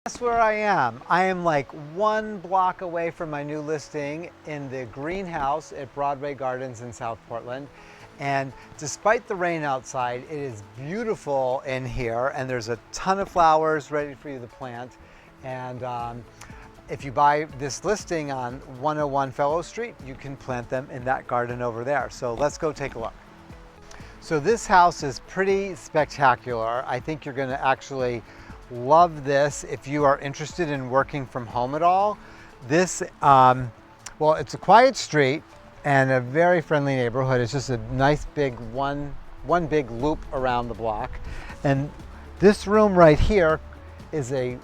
That's where I am. I am like 1 block away from my new listing in the greenhouse at Broadway Gardens in South Portland. And despite the rain outside, it is beautiful in here and there's a ton of flowers ready for you to plant. And if you buy this listing on 101 Fellow Street, you can plant them in that garden over there. So let's go take a look. So this house is pretty spectacular. I think you're gonna actually love this if you are interested in working from home at all. This, well, it's a quiet street and a very friendly neighborhood. It's just a nice big one big loop around the block. And this room right here is a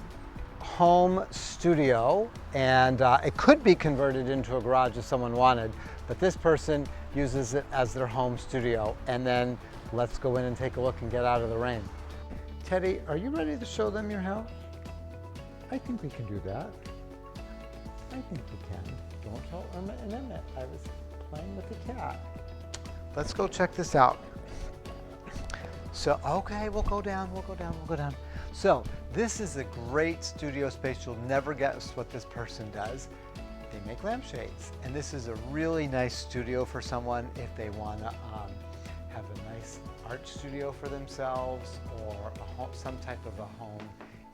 home studio, and it could be converted into a garage if someone wanted, but this person uses it as their home studio. And then let's go in and take a look and get out of the rain. Teddy, are you ready to show them your house? I think we can do that. I think we can. Don't tell Irma and Emmett I was playing with the cat. Let's go check this out. So, okay, we'll go down. So, this is a great studio space. You'll never guess what this person does. They make lampshades. And this is a really nice studio for someone if they want to have a nice art studio for themselves or some type of a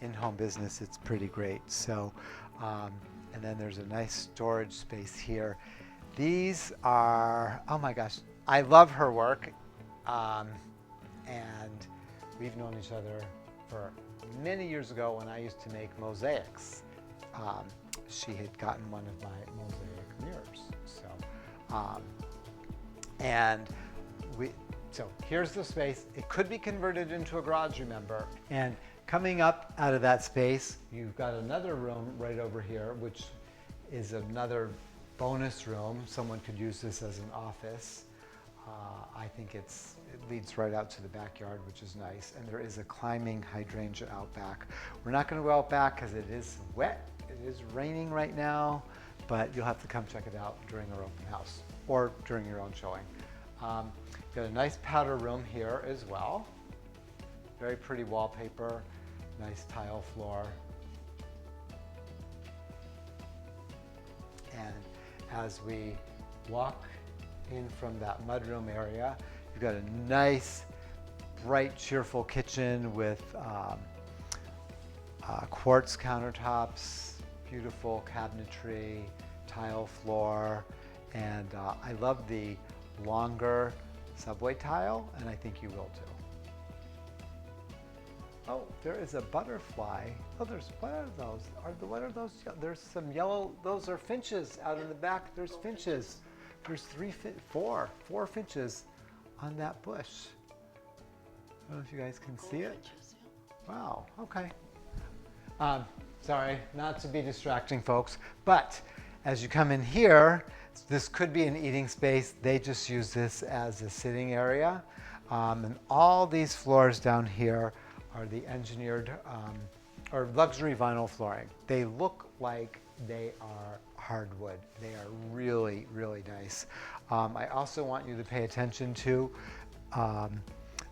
in-home business. It's pretty great. So, and then there's a nice storage space here. These are, oh my gosh, I love her work. And we've known each other for many years ago when I used to make mosaics. She had gotten one of my mosaic mirrors. So, so here's the space. It could be converted into a garage, remember. And coming up out of that space, you've got another room right over here, which is another bonus room. Someone could use this as an office. I think it leads right out to the backyard, which is nice. And there is a climbing hydrangea out back. We're not going to go out back because it is wet. It is raining right now, but you'll have to come check it out during our open house or during your own showing. Got a nice powder room here as well. Very pretty wallpaper, nice tile floor. And as we walk in from that mudroom area, you've got a nice, bright, cheerful kitchen with quartz countertops, beautiful cabinetry, tile floor, and I love the longer subway tile, and I think you will too. Oh, there is a butterfly. Oh, what are those? What are those? There's some yellow, those are finches out in the back. There's finches. There's four finches on that bush. I don't know if you guys can see it. Wow, okay. Sorry, not to be distracting folks, but as you come in here, this could be an eating space. They just use this as a sitting area. And all these floors down here are the engineered or luxury vinyl flooring. They look like they are hardwood. They are really, really nice. I also want you to pay attention to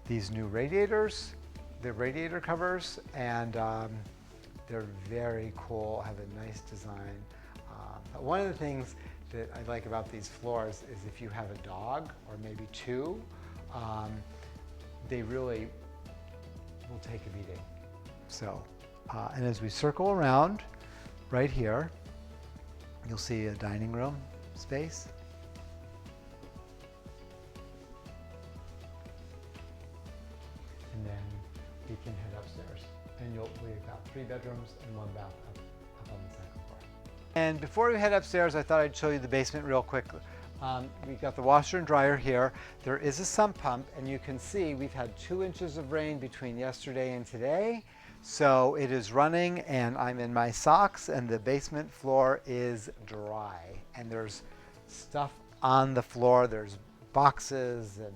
these new radiators, the radiator covers, and they're very cool, have a nice design. One of the things that I like about these floors is if you have a dog or maybe two, they really will take a beating. So, and as we circle around right here, you'll see a dining room space. And then you can head upstairs. And we've got 3 bedrooms and 1 bath up on the 2nd floor. And before we head upstairs, I thought I'd show you the basement real quick. We've got the washer and dryer here. There is a sump pump, and you can see we've had 2 inches of rain between yesterday and today. So it is running, and I'm in my socks, and the basement floor is dry. And there's stuff on the floor. There's boxes, and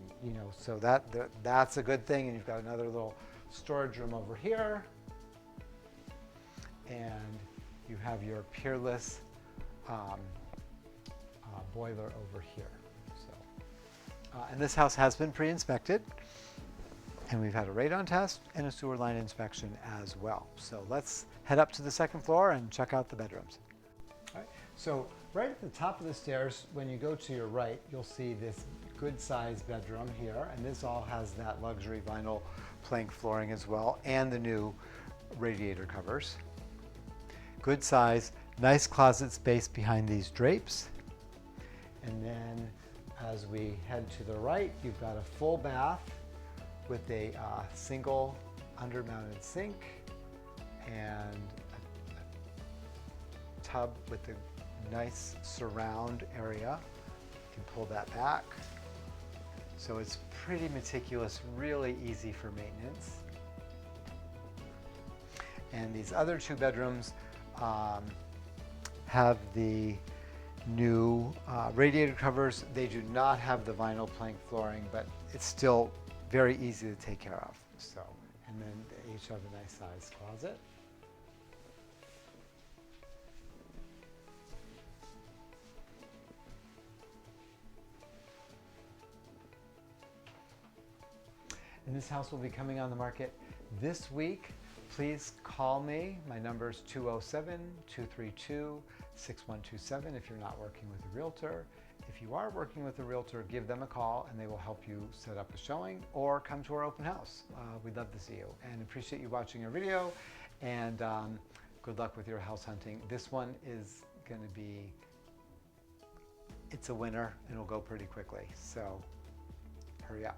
so that's a good thing. And you've got another little storage room over here. And you have your Peerless boiler over here. So, and this house has been pre-inspected. And we've had a radon test and a sewer line inspection as well. So let's head up to the second floor and check out the bedrooms. All right, so right at the top of the stairs, when you go to your right, you'll see this good sized bedroom here. And this all has that luxury vinyl plank flooring as well, and the new radiator covers. Good size, nice closet space behind these drapes. And then as we head to the right, you've got a full bath with a single under-mounted sink and a tub with a nice surround area. You can pull that back. So it's pretty meticulous, really easy for maintenance. And these other two bedrooms have the new radiator covers. They do not have the vinyl plank flooring, but it's still very easy to take care of. So, and then they each have a nice sized closet. And this house will be coming on the market this week. Please call me. My number is 207-232-6127 if you're not working with a realtor. If you are working with a realtor, give them a call and they will help you set up a showing or come to our open house. We'd love to see you and appreciate you watching our video, and good luck with your house hunting. This one is going to be, it's a winner and it'll go pretty quickly. So hurry up.